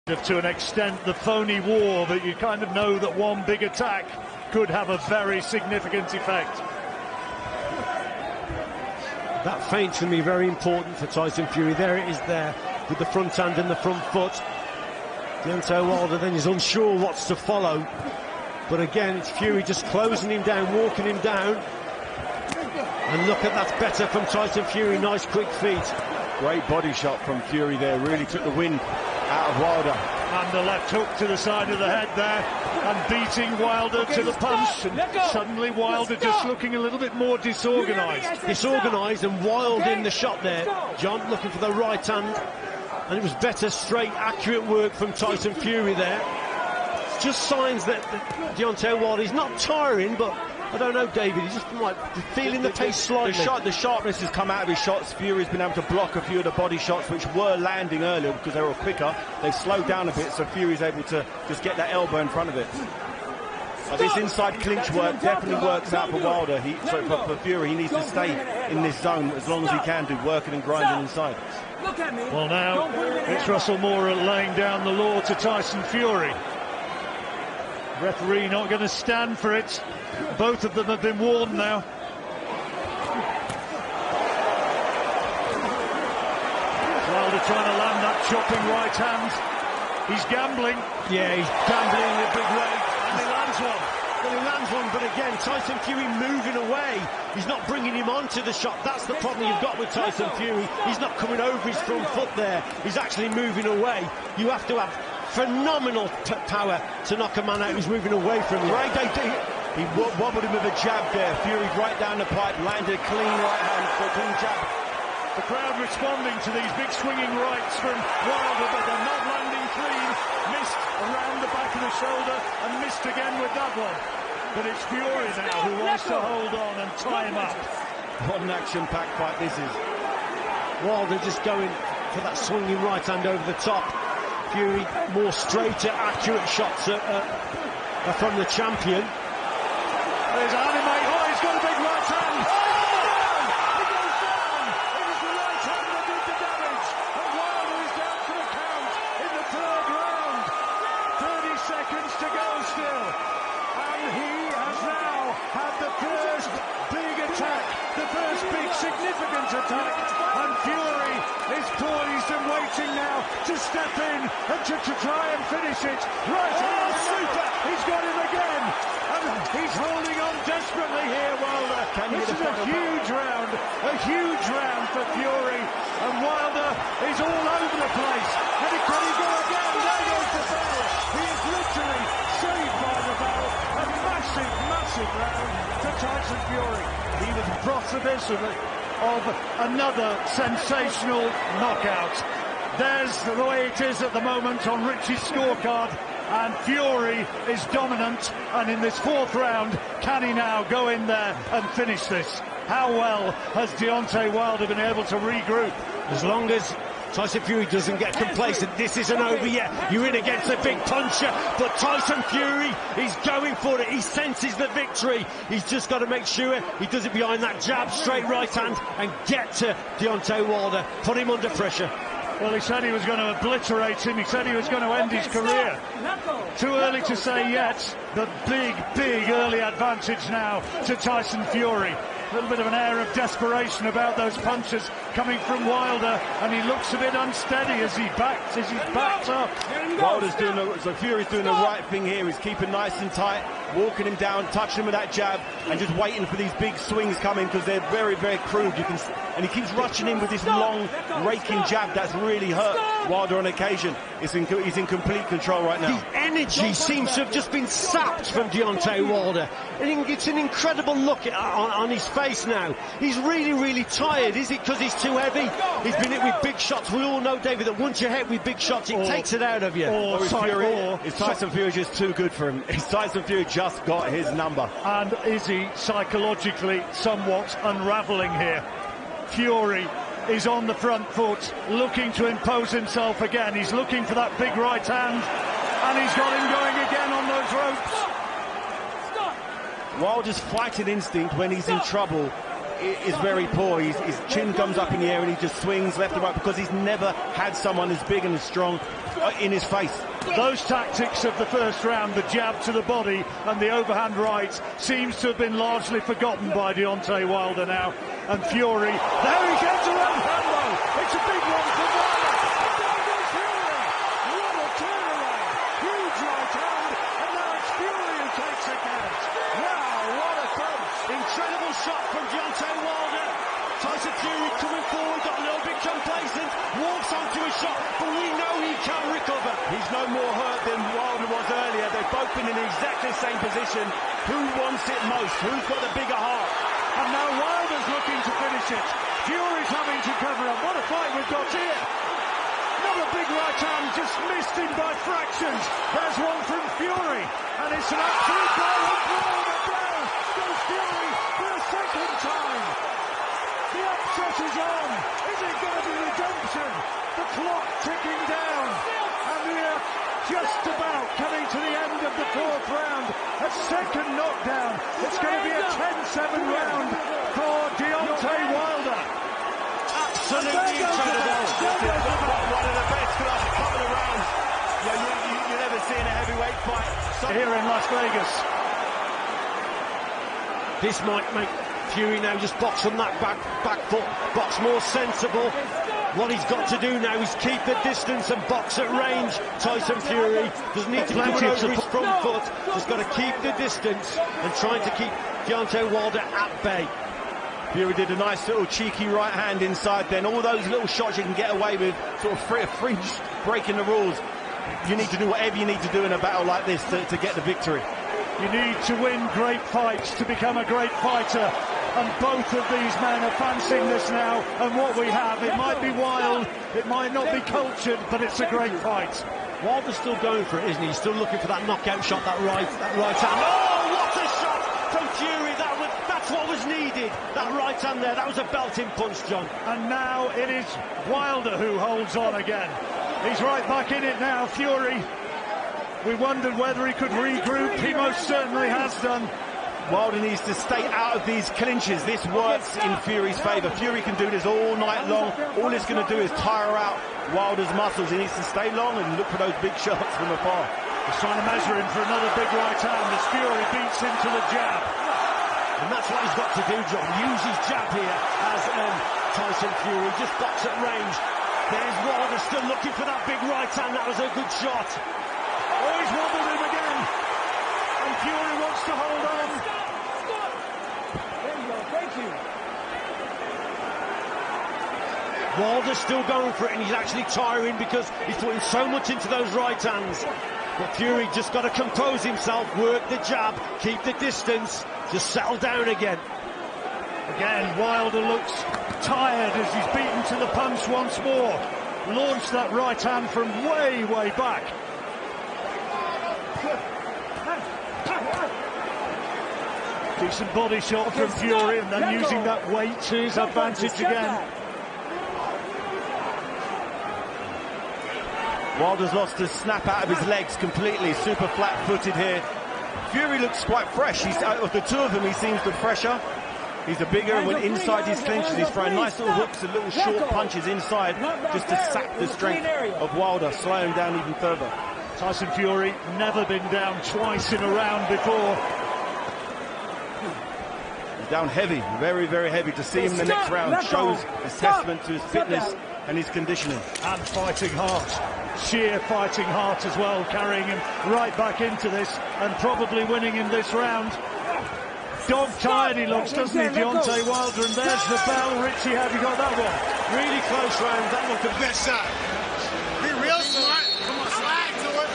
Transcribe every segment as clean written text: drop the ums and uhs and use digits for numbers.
To an extent, the phony war, but you kind of know that one big attack could have a very significant effect. That feint's going to be very important for Tyson Fury. There it is there, with the front hand and the front foot. Deontay Wilder then is unsure what's to follow. But again, it's Fury just closing him down, walking him down. And look at that, better from Tyson Fury, nice quick feet. Great body shot from Fury there, really took the wind out of Wilder. And the left hook to the side of the head there, and beating Wilder to the punch. And suddenly Wilder just looking a little bit more disorganised. Disorganised and wild in the shot there. John looking for the right hand. And it was better, straight, accurate work from Tyson Fury there. It's just signs that Deontay Wilder is not tiring, but I don't know, David, he's just like feeling the pace slightly. The sharpness has come out of his shots. Fury's been able to block a few of the body shots which were landing earlier because they were quicker. They've slowed down a bit, so Fury's able to just get that elbow in front of it. But this inside clinch work definitely works out for Wilder. For Fury, he needs to stay in this zone as long as he can do, working and grinding inside. Well, now it's Russell Moore laying down the law to Tyson Fury. Referee not going to stand for it. Both of them have been warned now. Wilder trying to land that chopping right hand. He's gambling. Yeah, he's gambling in a big way. And he lands one. Well, he lands one, but again, Tyson Fury moving away. He's not bringing him onto the shot. That's the problem you've got with Tyson Fury. He's not coming over his front foot there. He's actually moving away. You have to have phenomenal power to knock a man out who's moving away from him. He wobbled him with a jab there. Fury right down the pipe, landed a clean right hand for a clean jab. The crowd responding to these big swinging rights from Wilder, but they're not landing clean. Missed around the back of the shoulder and missed again with that one. But it's Fury now who wants to hold on and tie him up. What an action-packed fight this is. Wilder just going for that swinging right hand over the top. Fury more straighter, accurate shots from the champion. There's Animate. Oh, he's got a big right hand. Oh! He goes down. It was the right hand that did the damage. And Wilder is down for the count in the third round. 30 seconds to go still. And he has now had the first big attack, the first big significant attack. And Fury is poised and waiting now to step in and to try and finish it. Right hand, super. He's got him again. And he's holding on desperately here, Wilder. This is a huge round for Fury. And Wilder is all over the place. And can he go again? There goes the bell. He is literally saved by the bell. A massive, massive round for Tyson Fury. He was precipice of another sensational knockout. There's the way it is at the moment on Richie's scorecard. And Fury is dominant, and in this fourth round, can he now go in there and finish this? How well has Deontay Wilder been able to regroup? As long as Tyson Fury doesn't get complacent, this isn't over yet. You're in against a big puncher, but Tyson Fury, he's going for it. He senses the victory. He's just got to make sure he does it behind that jab, straight right hand, and get to Deontay Wilder, put him under pressure. Well, he said he was going to obliterate him. He said he was going to end his career. Too early to say yet. The big early advantage now to Tyson Fury. A little bit of an air of desperation about those punches coming from Wilder, and he looks a bit unsteady as he's backed up. Fury's doing the right thing here. He's keeping nice and tight, walking him down, touching him with that jab, and just waiting for these big swings coming because they're very, very crude. And he keeps rushing in with this long, raking jab that's really hurt Wilder on occasion. He's in complete control right now. The energy seems to have just been sapped from Deontay Wilder. And it's an incredible look on his face now. He's really, really tired. Is it because he's too heavy? He's been hit with big shots. We all know, David, that once you're hit with big shots, it takes it out of you. Is Tyson Fury just too good for him? Is Tyson Fury just got his number? And is he psychologically somewhat unravelling here? Fury is on the front foot, looking to impose himself again. He's looking for that big right hand, and he's got him going again on those ropes. Wilder's fighting instinct when he's in trouble is very poor. His chin comes up in the air and he just swings left and right because he's never had someone as big and as strong in his face. Those tactics of the first round, the jab to the body and the overhand right, seems to have been largely forgotten by Deontay Wilder now. And Fury, there he gets a right hand though. It's a big one for Wilder. What a turnaround. Huge right hand, and now it's Fury who takes it out. Wow, what a punch. Incredible shot from Deontay Wilder. Tyson Fury coming forward, got a little bit complacent, walks onto a shot, but we know he can recover. He's no more hurt than Wilder was earlier. They've both been in exactly the same position. Who wants it most? Who's got the bigger heart? And now Wilder's looking to finish it. Fury's having to cover up. What a fight we've got here. Another big right hand, just missed him by fractions. There's one from Fury, and it's an absolute blow and blow. Goes Fury for a second time. The upset is on. Is it going to be redemption? The clock ticking down. And we're just about coming to the end of the fourth round. A second knockdown. It's going to be a 10-7 round for Deontay Wilder. Absolutely incredible. One of the best last couple of rounds you've ever seen a heavyweight fight. Here in Las Vegas. This might make Fury now just box on that back foot, box more sensible. What he's got to do now is keep the distance and box at range. Tyson Fury doesn't need to put over his front foot, just got to keep the distance and trying to keep Deontay Wilder at bay. Fury did a nice little cheeky right hand inside then. All those little shots you can get away with, sort of fringe breaking the rules. You need to do whatever you need to do in a battle like this to get the victory. You need to win great fights to become a great fighter. And both of these men are fancying this now. And what we have, it might be wild, it might not be cultured, but it's a great fight. Wilder's still going for it, isn't he? He's still looking for that knockout shot, that right hand. Oh, what a shot from Fury. That's what was needed. That right hand there, that was a belting punch, John. And now it is Wilder who holds on again. He's right back in it now, Fury. We wondered whether he could regroup. He most certainly has done. Wilder needs to stay out of these clinches. This works in Fury's favour. Fury can do this all night long. All it's going to do is tire out Wilder's muscles. He needs to stay long and look for those big shots from afar. He's trying to measure him for another big right hand as Fury beats him to the jab. And that's what he's got to do, John. Use his jab here as Tyson Fury just box at range. There's Wilder still looking for that big right hand. That was a good shot. Oh, he's wobbled him again. And Fury wants to hold on. There you go, thank you. Wilder's still going for it, and he's actually tiring because he's putting so much into those right hands. But Fury just got to compose himself, work the jab, keep the distance, just settle down again. Again, Wilder looks tired as he's beaten to the punch once more. Launched that right hand from way, way back. Decent body shot from Fury, and then using that weight to his advantage again. Wilder's lost his snap out of his legs completely, super flat-footed here. Fury looks quite fresh. He's out of the two of them, he seems the fresher. He's a bigger, and when inside his clinches, he's throwing nice little hooks and little short punches inside just to sap the strength of Wilder, slow him down even further. Tyson Fury never been down twice in a round before. He's down heavy, very, very heavy. To see him in the next round shows his testament to his fitness and his conditioning. And fighting heart, sheer fighting heart as well, carrying him right back into this and probably winning in this round. Dog-tired he looks, doesn't he, Deontay Wilder? And there's the bell. Richie, have you got that one? Really close round, that one could Best shot. Be real smart. Come on, slide to it.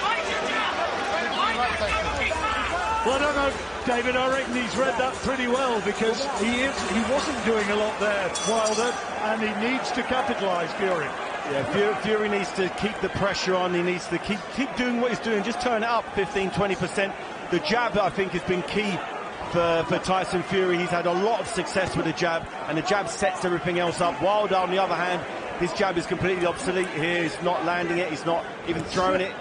Well, I don't know, David, I reckon he's read that pretty well because he wasn't doing a lot there, Wilder, and he needs to capitalise, Fury. Yeah, Fury needs to keep the pressure on. He needs to keep doing what he's doing, just turn it up 15-20%. The jab, I think, has been key for Tyson Fury. He's had a lot of success with the jab, and the jab sets everything else up. Wilder, on the other hand, his jab is completely obsolete here. He's not landing it, he's not even throwing it.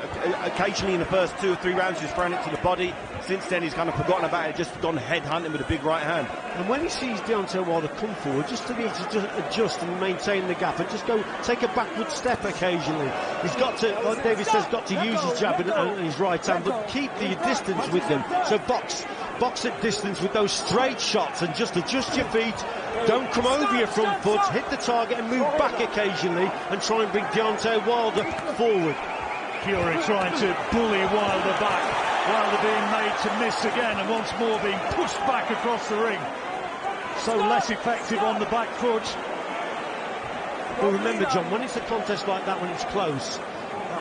Occasionally in the first 2 or 3 rounds he's thrown it to the body. Since then he's kind of forgotten about it, just gone head hunting with a big right hand. And when he sees Deontay Wilder come forward, just to be able to just adjust and maintain the gap and just go take a backward step occasionally. He's got to, like David says, got to use his jab and his right hand, but keep the distance with them. So box at distance with those straight shots and just adjust your feet. Don't come over your front foot, hit the target and move back occasionally and try and bring Deontay Wilder forward. Fury trying to bully Wilder back. Wilder being made to miss again and once more being pushed back across the ring. So less effective on the back foot. Well, remember, John, when it's a contest like that, when it's close,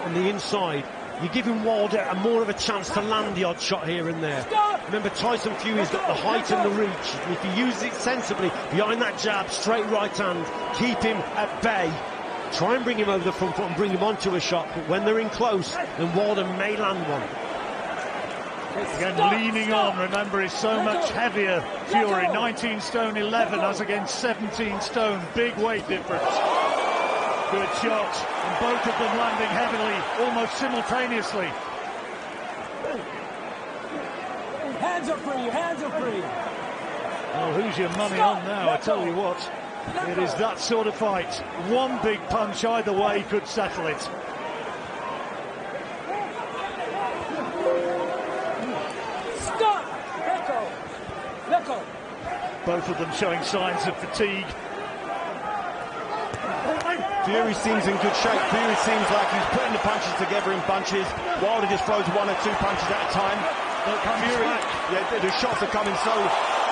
on the inside, you're giving Wilder more of a chance to land the odd shot here and there. Remember, Tyson Fury's got the height and the reach, and if he uses it sensibly, behind that jab, straight right hand, keep him at bay. Try and bring him over the front foot and bring him onto a shot, but when they're in close, then Wilder may land one. Again, leaning on, remember, is so much heavier. Fury, 19 stone 11, as against 17 stone, big weight difference. Good shot, and both of them landing heavily, almost simultaneously. Hands are free, hands are free. Well, who's your money on now? I tell you what, it is that sort of fight. One big punch either way could settle it. Stop! Let go. Both of them showing signs of fatigue. Fury seems in good shape. Fury seems like he's putting the punches together in bunches. Wilder just throws 1 or 2 punches at a time. Fury, the shots are coming so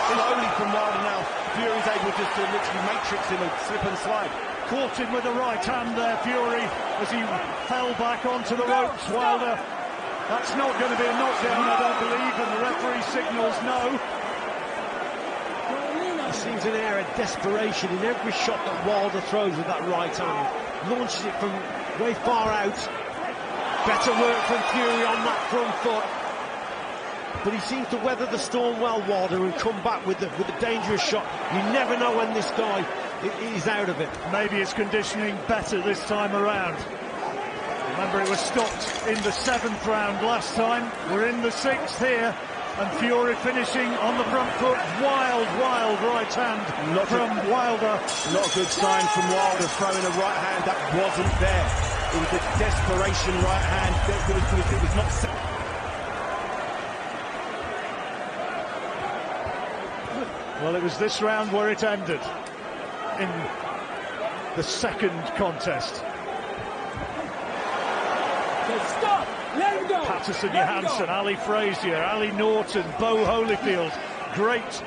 slowly from Wilder now. Fury's able just to literally matrix him and slip and slide. Caught him with the right hand there, Fury, as he fell back onto the ropes. Wilder, that's not going to be a knockdown, I don't believe, and the referee signals no. There seems an air of desperation in every shot that Wilder throws with that right hand. Launches it from way far out. Better work from Fury on that front foot. But he seems to weather the storm well, Wilder, and come back with the dangerous shot. You never know when this guy is out of it. Maybe his conditioning better this time around. Remember, it was stopped in the 7th round last time. We're in the 6th here. And Fury finishing on the front foot. Wild right hand from Wilder. Not a good sign from Wilder, throwing a right hand that wasn't there. It was a desperation right hand. It was not... Well, it was this round where it ended, in the 2nd contest. Stop! Let him go! Patterson Johansson, Ali Frazier, Ali Norton, Bo Holyfield. Great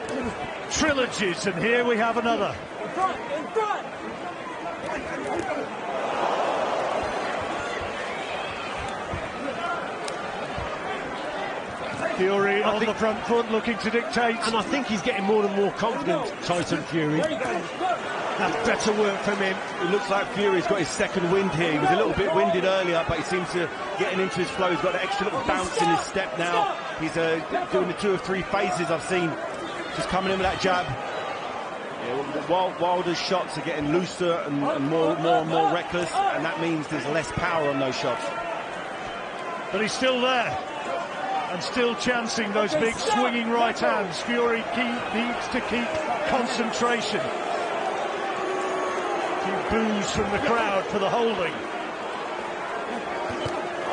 trilogies, and here we have another. In front! In front! Fury on the front foot, looking to dictate. And I think he's getting more and more confident, Tyson Fury. That's better work from him. It looks like Fury's got his 2nd wind here. He was a little bit winded earlier, but he seems to getting into his flow. He's got an extra little bounce in his step now. He's doing the 2 or 3 phases I've seen, just coming in with that jab. Yeah, Wilder's shots are getting looser and more reckless, and that means there's less power on those shots. But he's still there, and still chancing those big swinging right hands. Fury needs to keep concentration. Boos from the crowd for the holding.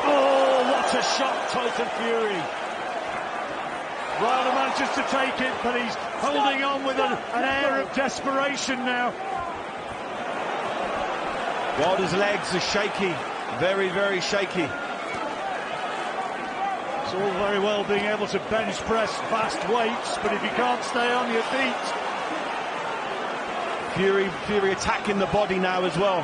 Oh, what a shot, Tyson Fury. Wilder manages to take it, but he's holding on with an air of desperation now. Wilder's legs are shaky, very shaky. It's all very well being able to bench press fast weights, but if you can't stay on your feet... Fury attacking the body now as well.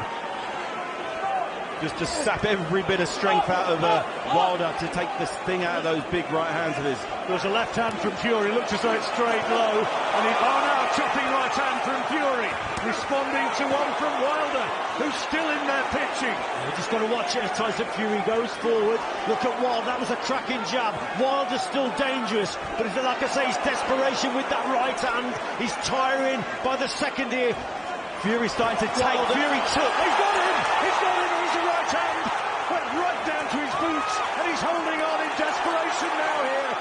Just to sap every bit of strength out of Wilder to take this thing out of those big right hands of his. There's a left hand from Fury, looks as though it's straight low, and now chopping right hand from Fury, responding to one from Wilder, who's still in there pitching. We've just got to watch it as Tyson Fury goes forward. Look at Wilder, that was a cracking jab. Wilder's still dangerous, but like I say, his desperation with that right hand. He's tiring by the second here. Fury starting to take. Fury took. He's got him! He's got him! He's a right hand! Went right down to his boots, and he's holding on in desperation now here.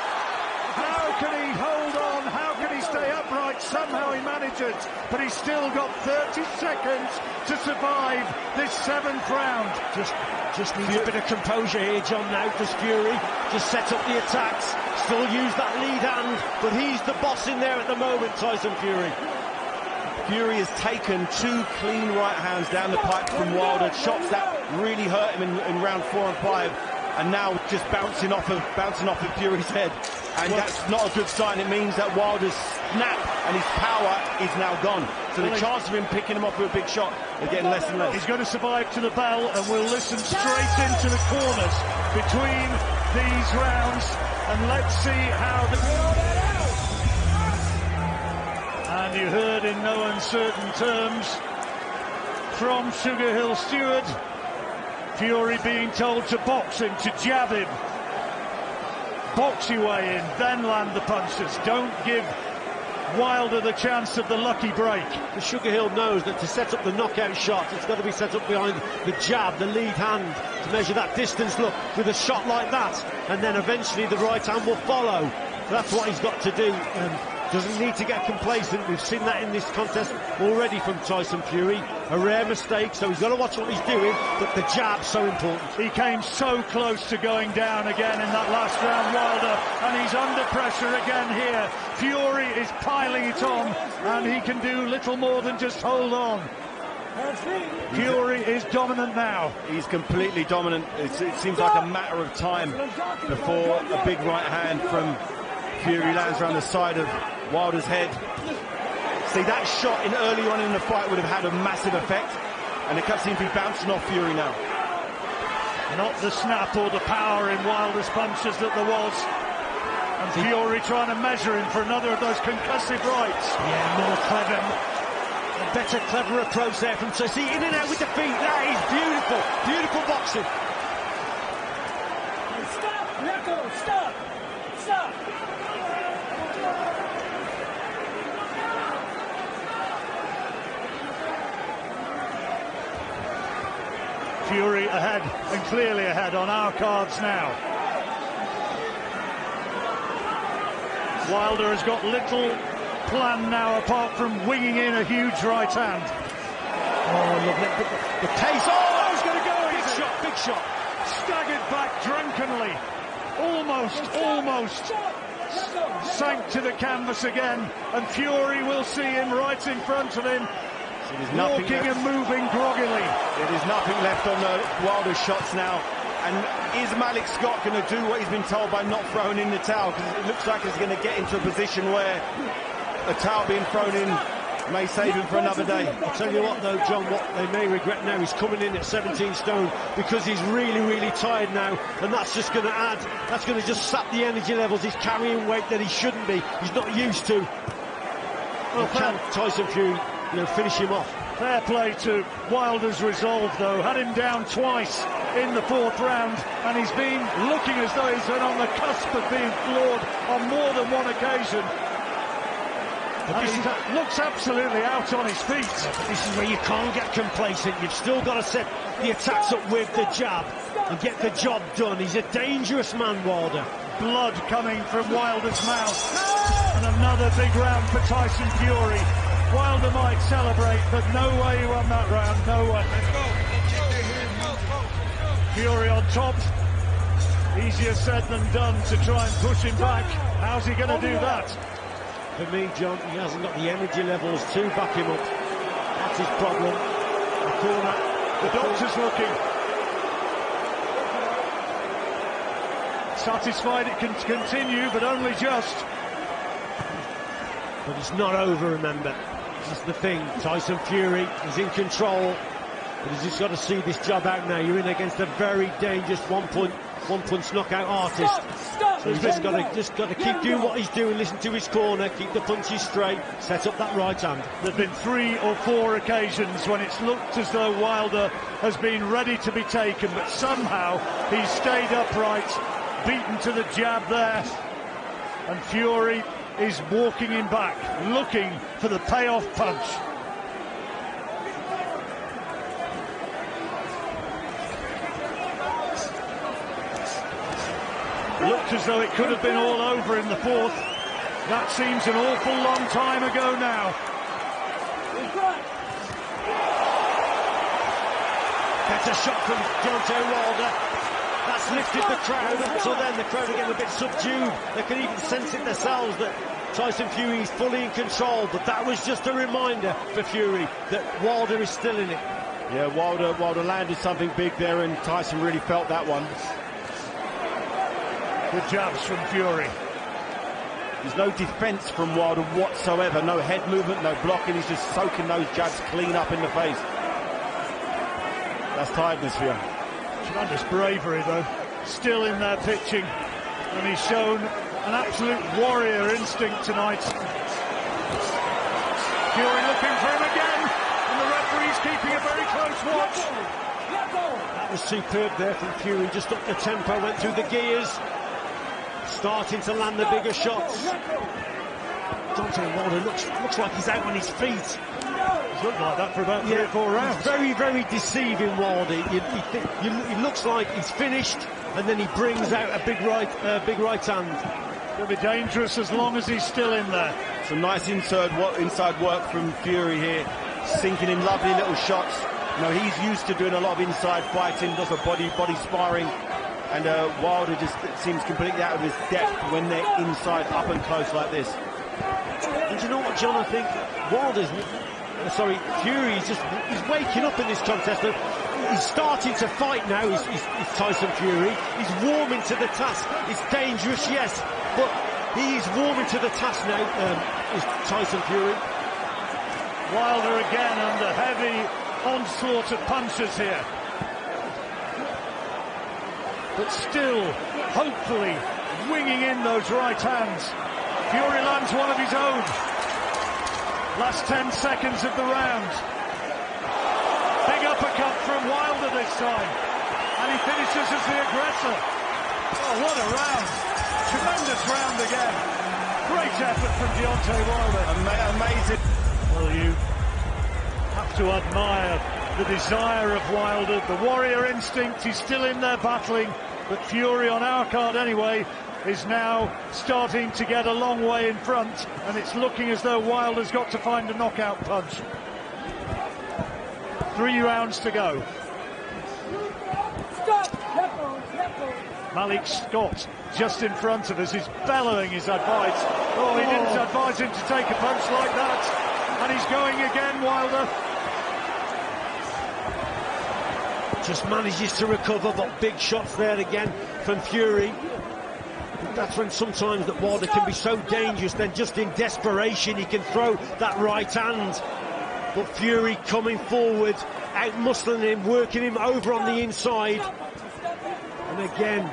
How can he hold on? How can he stay upright? Somehow he manages, but he's still got 30 seconds to survive this 7th round. Just needs a bit of composure here, John, now. Does Fury just set up the attacks, still use that lead hand, but he's the boss in there at the moment, Tyson Fury. Fury has taken 2 clean right hands down the pipe from Wilder, shots that really hurt him in round 4 and 5, and now just bouncing off of Fury's head. And that's not a good sign. It means that Wilder's snap and his power is now gone. So the chance of him picking him off with a big shot is getting less and less. He's going to survive to the bell, and we'll listen straight into the corners between these rounds, and let's see how And you heard in no uncertain terms from Sugar Hill Stewart, Fury being told to box him, to jab him. Box your way in, then land the punches. Don't give Wilder the chance of the lucky break. The Sugar Hill knows that to set up the knockout shot, it's got to be set up behind the jab, the lead hand, to measure that distance. Look, with a shot like that, and then eventually the right hand will follow. That's what he's got to do. Doesn't need to get complacent. We've seen that in this contest already from Tyson Fury. A rare mistake, so he's got to watch what he's doing, but the jab's so important. He came so close to going down again in that last round, Wilder, and he's under pressure again here. Fury is piling it on, and he can do little more than just hold on. Fury is dominant now. He's completely dominant. It seems like a matter of time before a big right hand from Fury lands around the side of Wilder's head. See, that shot in early on in the fight would have had a massive effect, and it seems to be bouncing off Fury now. Not the snap or the power in Wilder's punches that there was. And Fury trying to measure him for another of those concussive rights. Yeah, more clever. A better, clever approach there from Tyson. In and out with the feet. That is beautiful. Beautiful boxing. Stop! Nico, stop! Stop! Fury ahead, and clearly ahead on our cards now. Wilder has got little plan now apart from winging in a huge right hand. Oh, lovely. The pace. Oh, he's going to go. Big shot, big shot. Staggered back drunkenly. Almost sank to the canvas again, and Fury will see him right in front of him. Walking and moving groggily. There is nothing left on the Wilder's shots now. And is Malik Scott going to do what he's been told by not throwing in the towel? Because it looks like he's going to get into a position where a towel being thrown in may save him for another day. I'll tell you what, though, John, what they may regret now, he's coming in at 17 stone because he's really tired now, and that's just going to add, that's going to just sap the energy levels. He's carrying weight that he shouldn't be. He's not used to. Well, can Tyson Fury, finish him off? Fair play to Wilder's resolve, though. Had him down twice in the 4th round, and he's been looking as though he's been on the cusp of being floored on more than one occasion. And he looks absolutely out on his feet. Yeah, but this is where you can't get complacent. You've still got to set the attacks up with the jab and get the job done. He's a dangerous man, Wilder. Blood coming from Wilder's mouth. And another big round for Tyson Fury. Wilder might celebrate, but no way he won that round, no way. Fury on top. Easier said than done to try and push him back. How's he going to do that? For me, John, he hasn't got the energy levels to back him up. That's his problem. The corner. The doctor's looking. Satisfied it can continue, but only just. But it's not over, remember. That's the thing. Tyson Fury is in control, but he's just got to see this job out now. You're in against a very dangerous one-punch knockout artist. So he's just got to keep doing what he's doing, listen to his corner, keep the punches straight, set up that right hand. There've been 3 or 4 occasions when it's looked as though Wilder has been ready to be taken, but somehow he's stayed upright, beaten to the jab there, and Fury is walking him back, looking for the payoff punch. Looked as though it could have been all over in the fourth. That seems an awful long time ago now. Gets a shot from Deontay Wilder. That's lifted the crowd. Until then, the crowd are getting a bit subdued. They can even sense it themselves that Tyson Fury is fully in control. But that was just a reminder for Fury that Wilder is still in it. Yeah, Wilder landed something big there, and Tyson really felt that one. Good jabs from Fury. There's no defence from Wilder whatsoever. No head movement, no blocking. He's just soaking those jabs clean up in the face. That's tiredness for you. Tremendous bravery, though. Still in there pitching. And he's shown an absolute warrior instinct tonight. Fury looking for him again. And the referee's keeping a very close watch. That was superb there from Fury. Just up the tempo, went through the gears. Starting to land the bigger shots. Deontay Wilder looks like he's out on his feet. He's looked like that for about 3 or 4 rounds. Very, very deceiving, Wilder. He looks like he's finished, and then he brings out a big right hand. It'll be dangerous as long as he's still in there. Some nice inside work from Fury here, sinking in lovely little shots. You know, he's used to doing a lot of inside fighting, does a body sparring. And Wilder just seems completely out of his depth when they're inside, up and close like this. And you know what, John? I think Fury he's waking up in this contest. He's starting to fight now. He's Tyson Fury. He's warming to the task. It's dangerous, yes, but he's warming to the task now. Is Tyson Fury? Wilder again under heavy onslaught of punches here. But still, hopefully, winging in those right hands. Fury lands one of his own. Last 10 seconds of the round. Big uppercut from Wilder this time. And he finishes as the aggressor. Oh, what a round. Tremendous round again. Great effort from Deontay Wilder. Amazing. Well, you have to admire the desire of Wilder, the warrior instinct. He's still in there battling, but Fury, on our card anyway, is now starting to get a long way in front, and it's looking as though Wilder's got to find a knockout punch. 3 rounds to go. Malik Scott just in front of us is bellowing his advice. Oh, he didn't advise him to take a punch like that, and he's going again, Wilder. Just manages to recover, but big shots there again from Fury. That's when sometimes that Wilder can be so dangerous, then just in desperation he can throw that right hand. But Fury coming forward, out-muscling him, working him over on the inside. And again,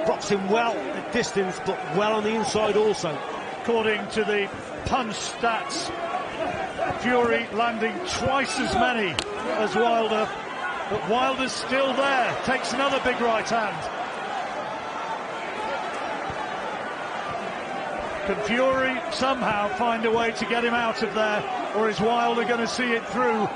boxing well at distance, but well on the inside also. According to the punch stats, Fury landing twice as many as Wilder. But Wilder's still there, takes another big right hand. Can Fury somehow find a way to get him out of there, or is Wilder going to see it through?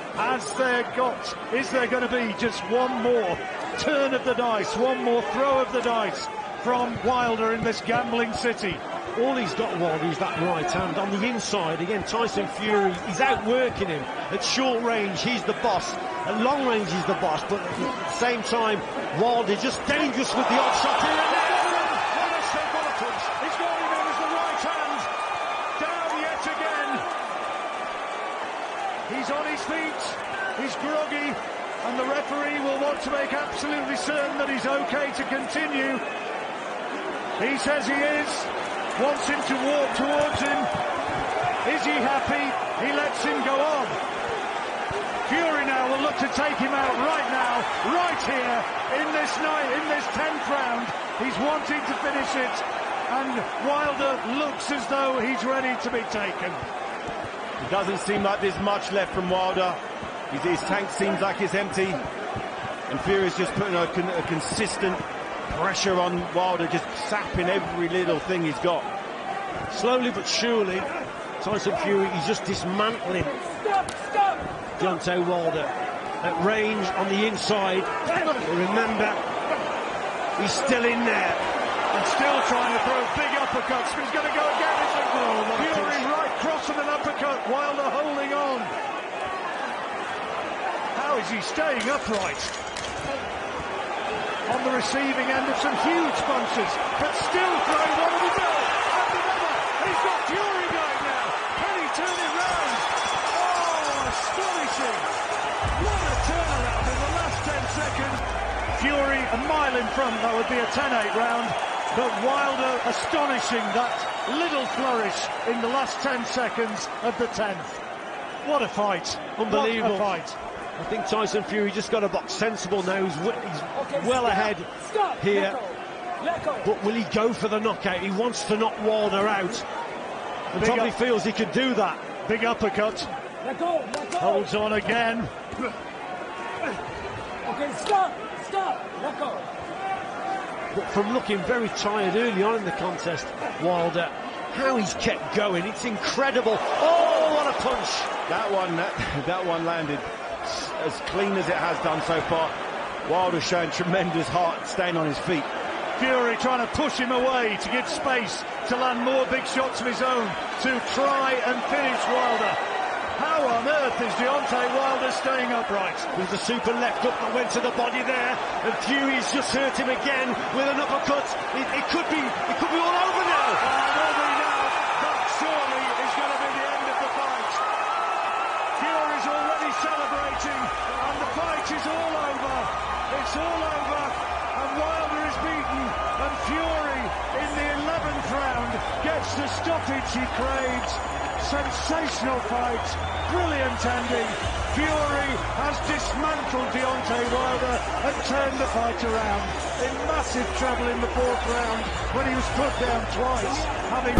Is there going to be just one more turn of the dice, one more throw of the dice from Wilder in this gambling city? All he's got, Wilder, is that right hand on the inside. Again, Tyson Fury, he's outworking him. At short range, he's the boss. At long range, he's the boss. But at the same time, Wilder just dangerous with the odd shot here and there. He's got him in as the right hand. Down yet again. He's on his feet. He's groggy. And the referee will want to make absolutely certain that he's okay to continue. He says he is. Wants him to walk towards him. Is he happy? He lets him go on. Fury now will look to take him out right now, right here, in this night, in this 10th round. He's wanting to finish it, and Wilder looks as though he's ready to be taken. It doesn't seem like there's much left from Wilder. His tank seems like it's empty, and Fury's just putting a consistent pressure on Wilder, just sapping every little thing he's got. Slowly but surely, Tyson Fury, he's just dismantling Deontay Wilder at range on the inside. But remember, he's still in there. And still trying to throw big uppercuts, but he's going to go again. Fury right cross and an uppercut. Wilder holding on. How is he staying upright? On the receiving end of some huge punches, but still throwing one of the middle. And another. He's got Fury going now. Can he turn it round? Oh, astonishing. What a turnaround in the last 10 seconds. Fury a mile in front. That would be a 10-8 round. But Wilder astonishing, that little flourish in the last 10 seconds of the 10th. What a fight. Unbelievable. What a fight. I think Tyson Fury just got to box sensible now. He's well ahead here. But will he go for the knockout? He wants to knock Wilder out. And probably feels he could do that. Big uppercut. Let go. Holds on again. Okay, stop. Let go. But from looking very tired early on in the contest, Wilder, how he's kept going, it's incredible. Oh, what a punch! That one landed as clean as it has done so far. Wilder showing tremendous heart, staying on his feet. Fury trying to push him away to give space to land more big shots of his own to try and finish Wilder. How on earth is Deontay Wilder staying upright? There's a super left hook that went to the body there, and Fury's just hurt him again with an uppercut. It could be all over now. That surely is going to be the end of the fight. Fury's already celebrating, and the fight is all over. It's all over, and Wilder is beaten, and Fury in the 11th round gets the stoppage he craves. Sensational fight, brilliant ending. Fury has dismantled Deontay Wilder and turned the fight around. In massive trouble in the 4th round when he was put down twice, having